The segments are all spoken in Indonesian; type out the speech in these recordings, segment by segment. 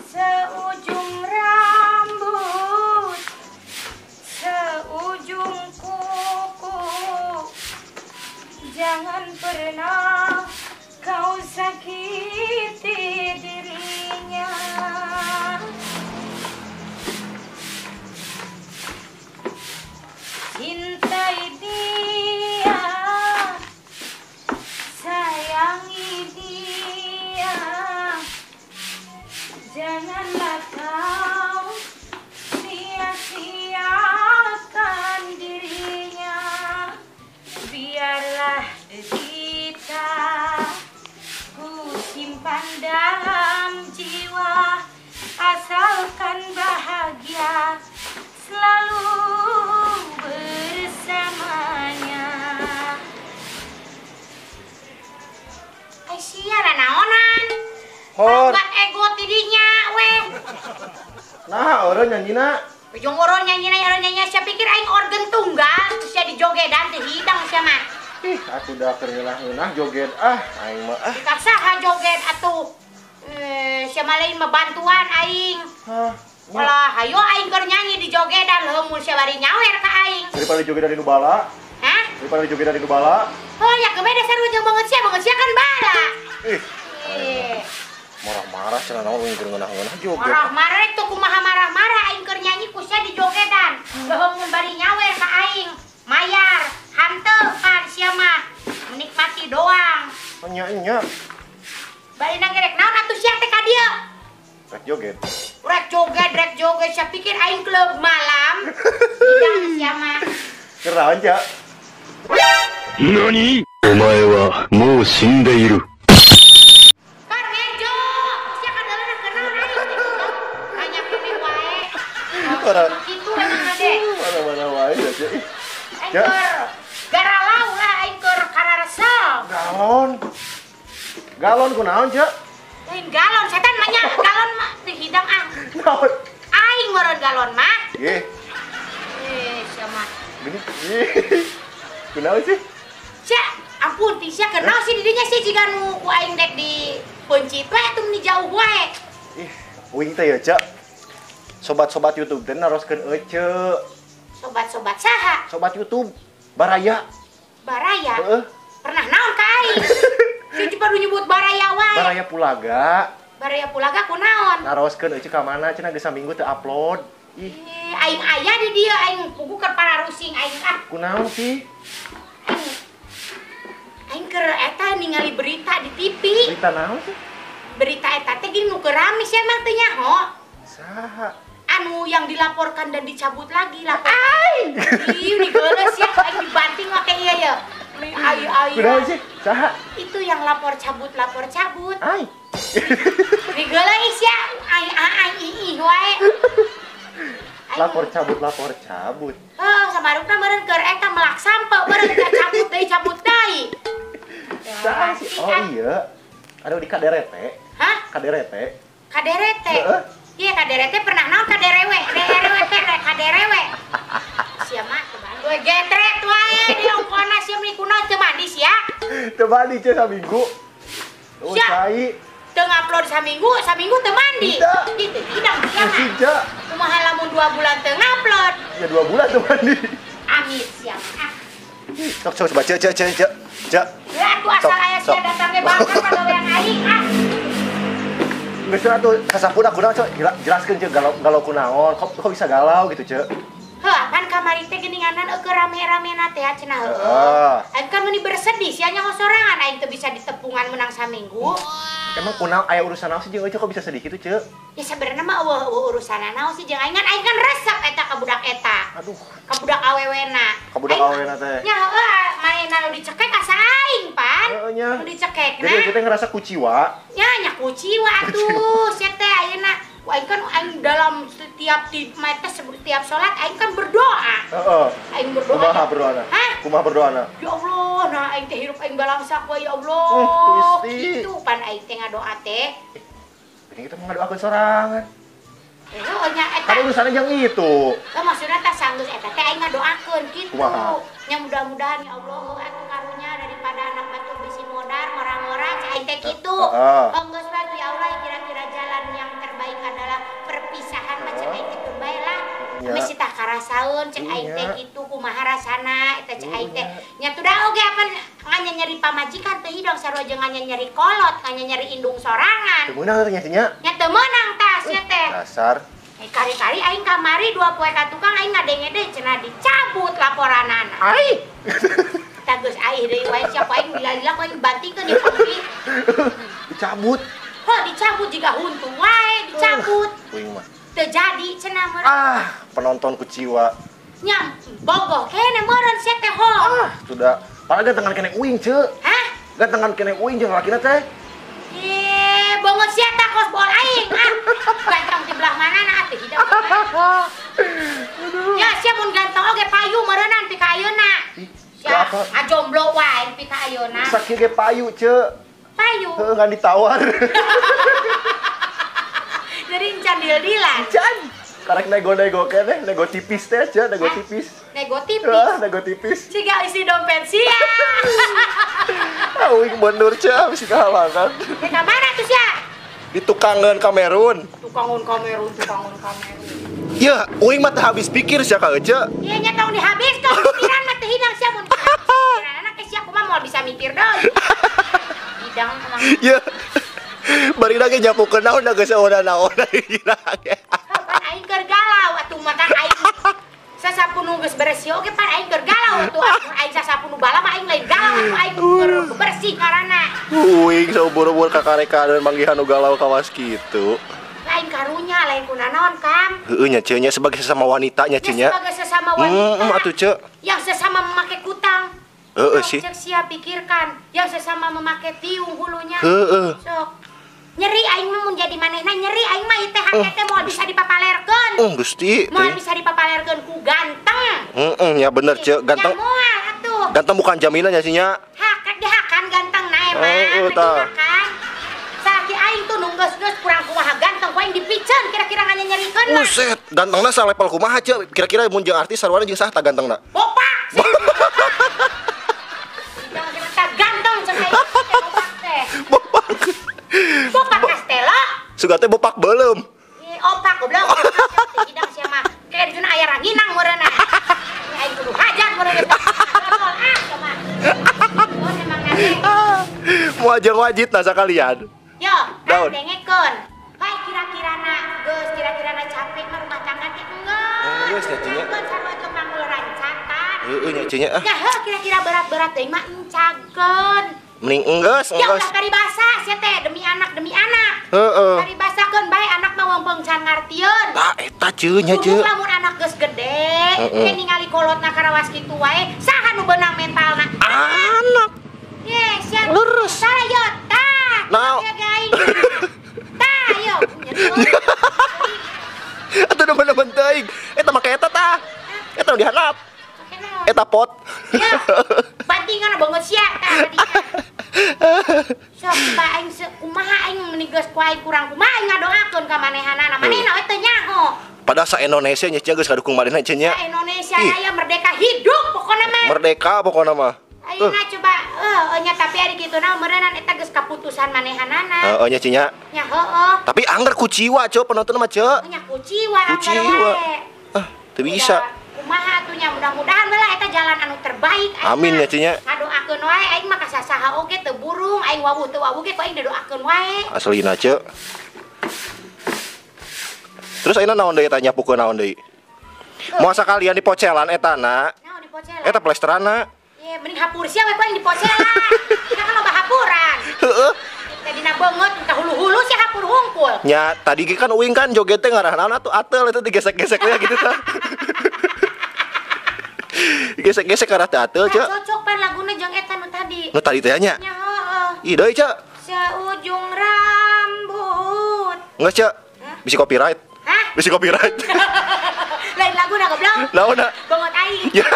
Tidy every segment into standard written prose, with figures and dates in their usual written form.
Seujung rambut, seujung kuku, jangan pernah kau sakiti dirinya. Cintai dia, sayangi dia, janganlah kau sia-siakan dirinya. Biarlah derita ku simpan dalam jiwa, asalkan bahagia selalu bersamanya. Siaran naonan? Hor. Buat ego tidinya, weh. Nah, orang nyanyi nak. Ujung orang nyanyi, saya pikir aing organ tunggal, terus saya dijogedan teh hidang sama. Ih, aku udah ngeunah joget aing mah Dikaksaha joget atuh. Siapa lain mah bantuan aing. Walah, hayo aing keur nyanyi di jogedan heumun sia bari nyawer ka aing. Daripada joget dari Nubala. Hah? Daripada joget dari Nubala. Oh, ya gemeh dasar ujung banget sia kan bala. Ih. Marah-marah cenah naon keur ngeunah-ngeunah joget. Marah-marah itu kumaha marah-marah aing keur nyanyi ku sia di jogedan. Heumun bari nyawer ka aing. Mayar, hanteu kan sia mah menikmati doang. Nya. Bari nanggerek naon atuh sia teh ka dieu? Rek joget. Rek joget, saya pikir aing klub malam. Tidak sia mah. Keur naon, Cak? Nani? Omae wa mou shindeiru. Karnejo, sia ka dalam keur naon aing? Hanya kene wae. Orang Kitu emang ade. mana-mana wae ya, Cak. Aing keur garalau lah aing keur kararesel. Galon kunaon, Cak? Lain galon, setan mah nya galon mah teu hidang ah. Naon? Aing meureun galon mah. Ye. Sia mah. Gini. Kunaon sih? Sia, ampun ti sia keur naon sih di dinya sih jiga nu ku aing dek di pencit we atuh di jauh wae. Ih, uing teh ya, Cak. Sobat-sobat YouTube teh naroskeun ece. Sobat-sobat saha? Sobat YouTube Baraya. Baraya. Heeh. Pernah naon ka aing? Si baru nyebut Baraya wae. Baraya Pulaga. Baraya Pulaga kunaon? Naroskeun euceuk ka mana cenah geus saminggu teu upload. Ih, Aing aya di dieu aing pugu keur pararusing aing ah. kunaon sih? Aing keur eta ningali berita di TV. Berita naon sih? Berita eta teh gini nu keur rame sia mah teh nyaho. Saha? Anu yang dilaporkan dan dicabut lagi lapor. Ai. Ih, digeuleus ya aing dibanting make ieu ya. Ai. Kunaon sih? Saha? Itu yang lapor cabut. Ai. Digeuleus ya. Ai wae. Lapor cabut. Samarukna meureun keur eta melak sampe meureun cabut deui. Saha sih? Oh iya. Aduh di kaderete. Hah? Kaderete. Kaderete. Heeh. Iya, kaderete pernah naon kaderewe? Kaderewe. Sia mah teu bandi. Gue getret wae di ongkona sia meuli kunaon teu mandi sia. Teu mandi cenah saminggu. Sia. Cai. Teu ngupload saminggu teu mandi. Tidak. Kitu tidak sia mah. Sija. Kumaha lamun 2 bulan teu ngupload. Ya 2 bulan teu mandi. Amit sia mah. Sok baca cek. Lah tuh asal aya sia datang ge bakar pagawean aing ah. Geus atuh kasapuna kunaon cek jelaskeun cek galau kunaon. Kok bisa galau gitu cek. Heuh, pan kamari teh geuninganan keur rame-ramena teh cenah Heeh. Aing kan meuni bersedih sia nya sorangan aing teu bisa ditepungan menang saminggu. Emang kunaon aya urusan naon sih jeung cek kok bisa sedih kitu cek? Ya sebenarnya mah eueuh urusanna naon sih jeung aing kan resep eta ka budak eta. Aduh, Ka budak awewena. ka budak awewena teh. Nya heueuh, mainan nu dicekek asa aing pan. Heeh nya. Nu dicekekna. Jadi kita ngerasa kuciwa. Nya kuciwa atuh, sia teh ayeuna Aing kan aing dalam setiap setiap sholat aing kan berdoa. Heeh. Aing berdoa. Kumaha berdoana? Hah? Kumaha berdoana? Ya Allah, nah aing teh hirup aing balangsak wae ya Allah. Gusti. Itu pan aing teh ngadoa teh. Ini kita ngadoakeun sorangan. Nya eta. Kan urusannya yang itu. Maksudnya teh sanggeus eta teh aing ngadoakeun kitu. Kumaha? Nya mudah-mudahan ya Allah atuh karunya daripada anak batu bisi modar mora-mora cai teh kitu. Geus bae ya Allah kira-kira jalan yang terbaik adalah perpisahan macam aing kitu bae lah. Ame sita karasaeun cek aing teh kitu kumaha rasana eta cek aing teh. Nya tuh da oge apa nganya nyeri pamajikan teh hidung sarua jeung nganya nyeri kolot, nganya nyeri indung sorangan. Teu meunang teh nya. Nya teu meunang tas nya teh. Dasar. Kari-kari aing kamari 2 poe ka tukang aing ngadenge cenah dicabut laporanana. Ai. Tagus aing deui wae siapa aing lila-lila ku aing bantikeun di pangki. Dicabut. Heuh dicabut jiga huntu wae dicabut. Uing mah. Teu jadi cenah meureun. Penonton kuciwa. Nyam bogoh kene meureun sia teh ho. Sudah. Padahal gantengan kene uing, Ceu. Hah? Gantengan kene uing jeung lakina teh. Bongot sia tah kos bol aing. Ganteng di belah manana atuh hideung. Ya sia mun ganteng oge payu meureunnan pi ka ayeuna. Ya ajomblo wae pi ka ayeuna. Sakieu ge payu, Ceu. Payu. Heuh ngan ditawar. Jadi encan deal-dealan. Can. Karek nego-nego keneh, nego tipis teh, Ceu, nego tipis. Nego tipis. Nego tipis. Ciga isi dompet sia. Uing bener, Ceu, bisi kahalangan. Ka mana tuh sia? Di tukangan Kamerun. Tukangun Kamerun. Ya, uing mah teh habis pikir sia ka Ece. Iya nya tong dihabiskeun pikiran mah teh hidang sia mun. Pikiran anak ke sia kumaha moal bisa mikir deui. Hidang emang. Ya. Bari lagi nyapukeun naon da geus naon dina ge. Pan aing keur galau atuh mah kan aing sasapunu geus beres oge pan aing keur galau atuh aing sasapunu bala mah aing lain galau atuh aing keur bersih karana. Uing saubur-ubur ka karekadeun manggihan nu galau kawas kitu. Lain karunya, lain kunaon, Kam. Heueuh nya Ceu nya sebagai sesama wanita nya Ceu nya. Sebagai sesama wanita. Atuh Ceu. Yang sesama memakai kutang. Heeh sih. Cek sia pikirkan, yang sesama memakai tiung hulunya. Heeh. Sok. Nyeri aing mah mun jadi manehna nyeri aing mah ieu teh hate teh moal bisa dipapalerkeun. Gusti. Moal bisa dipapalerkeun ku ganteng. Ya bener Ceu, ganteng. Ya moal atuh. Ganteng bukan jaminan nya sih nya. Hak dihakan ganteng nae mah. Dihakan. Salaki aing tuh nunggeus-geus kurang kumaha ganteng ku aing dipicen kira-kira nganya nyerikeun mah. Buset, gantengna salepel kumaha Ceu? Kira-kira mun jeung artis sarwana jeung saha tah gantengna? Bopak. Jangan kita ganteng cek aing bopak teh. Bopak Castella. Suga teh bopak beuleum. Opak goblok. Hidang sia mah. Kayak dina aya ranginang meureunna. Aing kudu hajar meureun. Oh, emang nade. Mau ajeng wajib nah sakalian. Yo, Daun. dengekeun. Bae kira-kirana geus kira-kirana capek mah rumah tangga teh enggak. Geus nya Ceu nya. Geus sarua teu pangurancakan. Heueuh nya Ceu nya. Ya heuh kira-kira berat-berat teh mah encageun. Mending enggeus. Ya ulah paribasa sia teh demi anak. Heeh. Paribasakeun bae anak mah weumpeng can ngartieun. Tah eta Ceu nya Ceu. Lamun anak geus gede, teh ningali kolotna karawas kitu wae, saha nu beunang mentalna? Anak. Ye, sia. Lurus. Salah yo, tah. Naon? Ya gaing. Tah, yo. Atuh demen-demen teuing. Eta make eta tah. Eta nu dihandap. Eta pot. Ya, bantingan banget sia tah tadinya. Sok ba aing kumaha aing meuni geus ku aing kurang kumaha aing ngadoakeun ka manehanana. Manehna we teu nyaho. Padahal sa Indonesia nya Ceu geus kadukung manehna Ceu nya. Indonesia aya merdeka hidup pokona mah. Merdeka pokona mah. Ayeuna coba nya tapi ari kituna meureunan eta geus kaputusan manehanana. Heeh nya Ceu nya. Nya heueuh. Tapi anggar kuciwa Ceu penonton mah Ceu. Nya kuciwa anggar Kuciwa. wae. Teu bisa. Kumaha atuh nya mudah-mudahan lah eta jalan anu terbaik. Amin ya Ceu nya. Ngadoakeun wae aing mah ka sasaha oge teu burung, aing wawuh teu wawuh ge ku aing doakeun wae. Aslina Ceu. Terus ayeuna naon deui tanya nyapukeun naon deui? Moal sakalian di pocelan etana. Naon di pocelan? Eta plesterana. Ye, mending hapur sia we ku aing di pocelan. Kita kan loba hapuran. Heeh. Tadina beungeut ka hulu-hulu sia hapur hungkul. Nya tadi ge kan uing kan joget teh ngaranna atuh atel eta digesek-gesek we gitu tah. Gesek-gesek karena teh atel Ceu. Cocok pan laguna jeung eta nu tadi. Nu tadi teh nya. Nya heueuh. Ih deui Ceu. Seujung rambut. Geus Ceu. Bisi copyright. Hah? Bisi copyright. Lain lagu na goblok. Naon na? Bangot aing. Ya.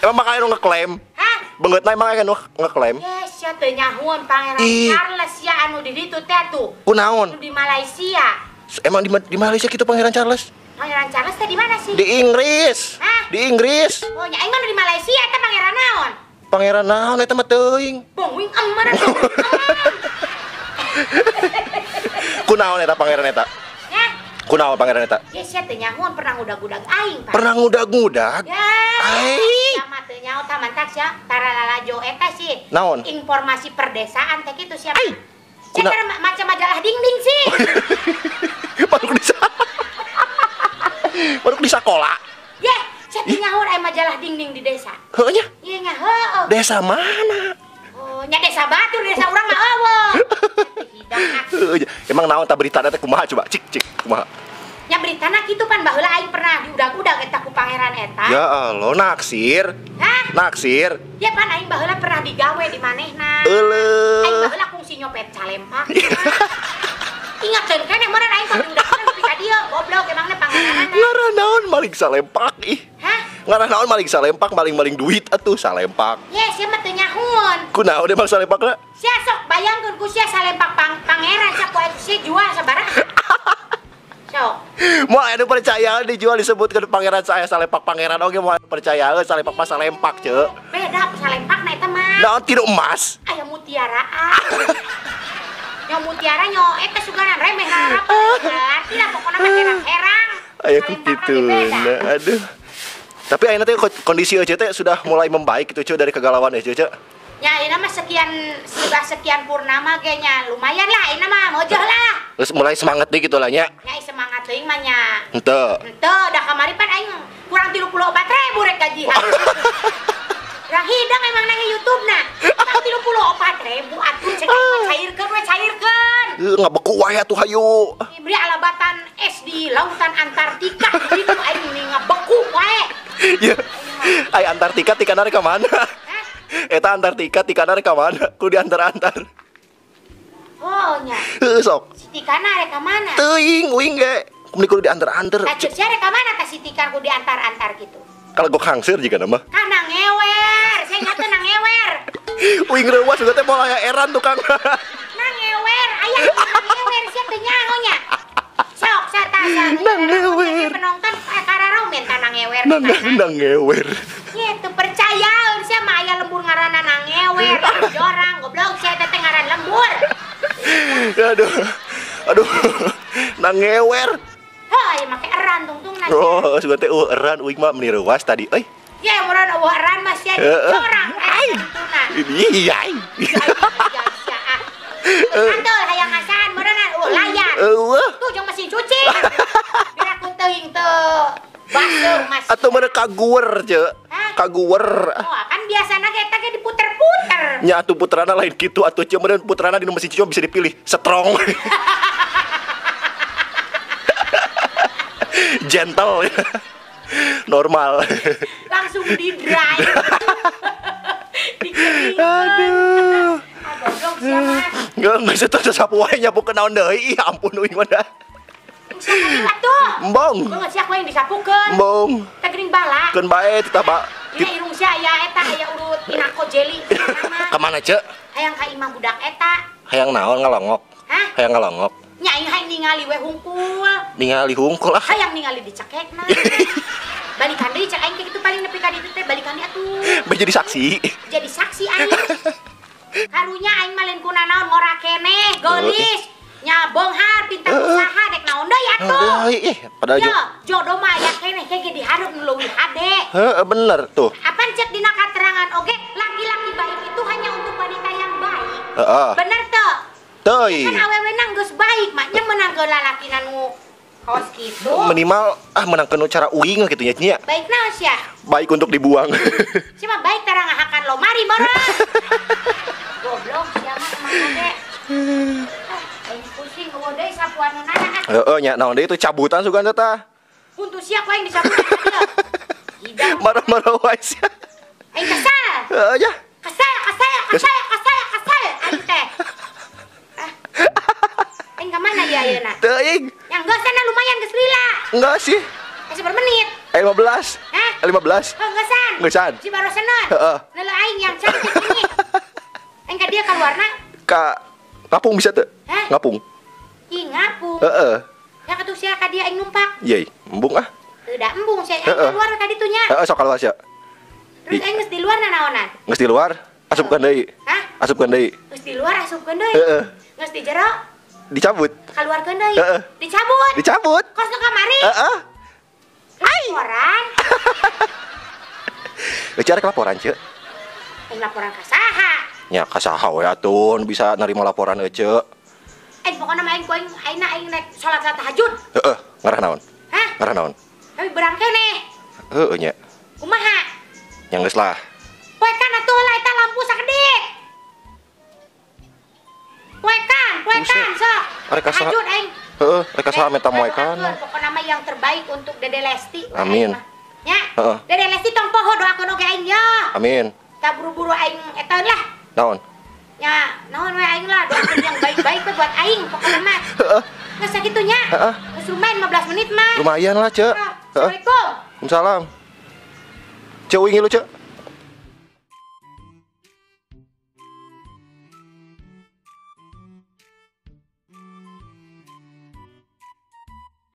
Emang makanya nu ngeklaim. Hah? Beungeutna emang aya nu ngeklaim. Yes, ya teu nyahuan Pangeran Ih. Charles ya anu di ditu teh tuh. Kunaon? Anu di Malaysia. Emang di Malaysia gitu Pangeran Charles? Pangeran Charles teh di mana sih? Di Inggris. Hah? Di Inggris. Oh, nya aing mah di Malaysia eta pangeran naon? Pangeran naon eta mah teuing. Bong wing mana tuh? Kunaon eta pangeran eta? Ya. Kunaon pangeran eta? Yes, ya teu nyahuan pernah ngudag-ngudag aing, Pak. Pernah ngudag-ngudag? Ya. Ai. Sama teu nyaho tah mantak sia taralalajo eta sih. Naon? Informasi perdesaan teh kitu sia. Ai. Sia macam majalah dinding sih. Baru di sekolah. Ya, sia teu nyaho aya majalah dinding di desa. Heuh nya. Iya nya heueuh. Desa mana? Oh, nya desa Batur, desa urang mah eueuh. Hidang Heuh nya. Emang naon ta beritana teh kumaha coba? Cik kumaha? nya beritana kitu pan baheula aing pernah diudag-udag eta ku pangeran eta. Ya Allah, naksir. Hah? Naksir. Ya pan aing baheula pernah digawe di manehna. Aing Euleuh. baheula kungsi nyopet calempak. Ingatkeun keneh meureun aing pas diudag-udag nepi ka dieu, goblok emangna pangeranana. Ngaran naon maling salempak ih. Hah? Ngaran naon maling salempak, maling duit atuh salempak. Yes, sia mah teu nyahoon. Kunaon emang salempakna? Sia sok bayangkeun ku sia salempak pangeran sia ku sia jual sabaraha. Sok. Mau anu percaya dijual disebutkan pangeran saya salempak pangeran oge mau percaya salempak pas salempak ceuk. Beda salempakna eta mah. Naon tiru emas? Aya mutiaraan. Nyo mutiara nyo eta sugaran remeh ngarap. Tidak pokona mah herang-herang. Aya Salempakna kitu. ge beda. Aduh. Tapi ayeuna teh kondisi EC teh sudah mulai membaik gitu cuy dari kegalauan EC cuy. Ya, ini mah sekian purnama ge nya. Lumayan lah, ini mah mojoh lah. Terus mulai semangat deh gitu lah nya. Nya semangat teuing mah nya. Henteu. Henteu, da kamari pan aing kurang 34.000 rek gajian. Urang hidang emang nang YouTube-na. Kurang 34.000 atuh cek aing mah cairkeun we cairkeun. Ngabeku wae atuh hayu. Diberi alabatan es di lautan Antartika. Gitu aing nih ngabeku wae. Ya. Ai Antartika tikana rek ka mana? Hah? Eta Antartika tikana rek ka mana? Ku diantar-antar. Oh nya. Heuh sok. Si Tikana rek ka mana? Teuing uing ge. Kudu diantar-antar. Nah, cek sia rek ka mana tah si Tikan ku diantar-antar gitu. Kalau gok hangseur juga nama. Kana ngewer, saya nyata nang ngewer. Uing reuas juga teh pola eran tukang. Nang ngewer, aya nang ngewer sia teh nyaho nya. Sok satasa. Nang ngewer. Penonton kararau minta nang ngewer. Nang ngewer. Ye teu percaya sia mah aya lembur ngaranna nang ngewer. Jorang goblok sia teh ngaran lembur. Aduh. Nang ngewer. Heuh, aya make eran tungtungna. Oh, sudah teh eran uing mah meni reuas tadi. Euy. Ye meureun eueuh eran mah sia jorang. Tungtungna. Iya. Kantor hayang ngasaan meureun layar. Tuh jeung mesin cuci. Biar aku teuing teu baseuh mas. Atau mana kaguwer ceuk. Hah? Kaguwer. Oh, kan biasana ge eta ge diputer-puter. Nya atuh puterana lain kitu atuh ceuk meureun puterana di mesin cuci bisa dipilih strong. Gentle. Normal. Langsung di drive. Aduh. Goblok sia mah. Geus eta sapu wae nyapu ke naon deui. Ih ampun uing mah dah. Sia atuh. Embong. Beungeut sia ku yang disapukeun. Embong. Teh geuning bala. Keun bae teh Pak. Ina irung sia aya eta aya urut inako jeli. Ka mana ceuk? Hayang ka imah budak eta. Hayang naon ngalongok? Hah? Hayang ngalongok. Nya aing hayang ningali we hungkul. Ningali hungkul ah. Hayang ningali dicekekna. Balikan deui cek aing kitu paling nepi ka ditu teh balikan deui atuh. Menjadi saksi. Jadi saksi aing. Karunya aing mah lain kuna naon ngora keneh, gelis. Nya beunghar pintar usaha dek naon deui atuh. Ih, padahal Yo, jodoh mah aya keneh ge dihareup nu leuwih hade. Heeh, bener tuh. Apan cek dina katerangan oge, laki-laki baik itu hanya untuk wanita yang baik. Heeh. Bener teu? Teuy. Kan awewe nang geus baik, maknya menang ge lalaki nu kaos kitu. Minimal menang kenu cara uing gitu nya. Baik naon sia? Baik untuk dibuang. Sia mah baik tara ngahakan lomari meureun. Goblok sia mah emang ge. Aing pusing eueuh deui sapuan nana. Heeh nya naon deui itu cabutan sugan teh. Untuk sia ku aing disabut. Hidang. Marah-marah wae sia. Aing kesal. Heeh nya. Kesal. Aing teh. Aing ka mana ya? ayeuna. Teuing. Yang geus sana lumayan geus lila. Enggak sih. Seberapa menit? 15. Hah? 15. Oh, geusan. Geusan. Si barosenon. Heeh. Leuleuh aing yang cantik ini. Aing ka dia keluarna. Ngapung bisa teu? Hah? Ngapung. Ih, ngapung. Heeh. Ya katuh sia ka dia aing numpak. Yey, embung ah. Teu da embung sia aing Heeh. keluar ka ditu nya. Heeh, sok keluar sia. Terus aing geus di luar naonan. Geus di luar, asupkeun deui. Hah? Asupkeun deui. Geus di luar asupkeun deui. Heeh. Geus di jero Dicabut. kaluarkeun deui. Heeh. Dicabut. Dicabut. Kos nu kamari. Heeh. Laporan. Bicara laporan, Ceu. Aing laporan ka saha? Nya ka saha we atuh bisa nerima laporan Ece. Pokona mah aing rek salat tahajud. Heeh, ngarah naon? Hah? Ngarah naon? Tapi berang keneh. Heeh nya. Kumaha? Nya geus lah. Poe kan atuh lah eta lampu sakedik. Poe kan sok. Arek saha? Tahajud aing. Heeh, rek saha meta moekan. Pokona mah yang terbaik untuk Dede Lesti. Amin. Ya. Heeh. Dede Lesti tong poho doakeun oge aing ya. Amin. Ta buru-buru aing eta lah. Naon? Ya, naon we aing lah doakeun yang baik-baik teh buat aing pokona mah. Heeh. Geus sakitunya. Heeh. Geus lumayan 15 menit mah. Lumayan lah, Ceu. Heeh. Assalamualaikum. Waalaikumsalam. Ceu wingi lu, Ceu.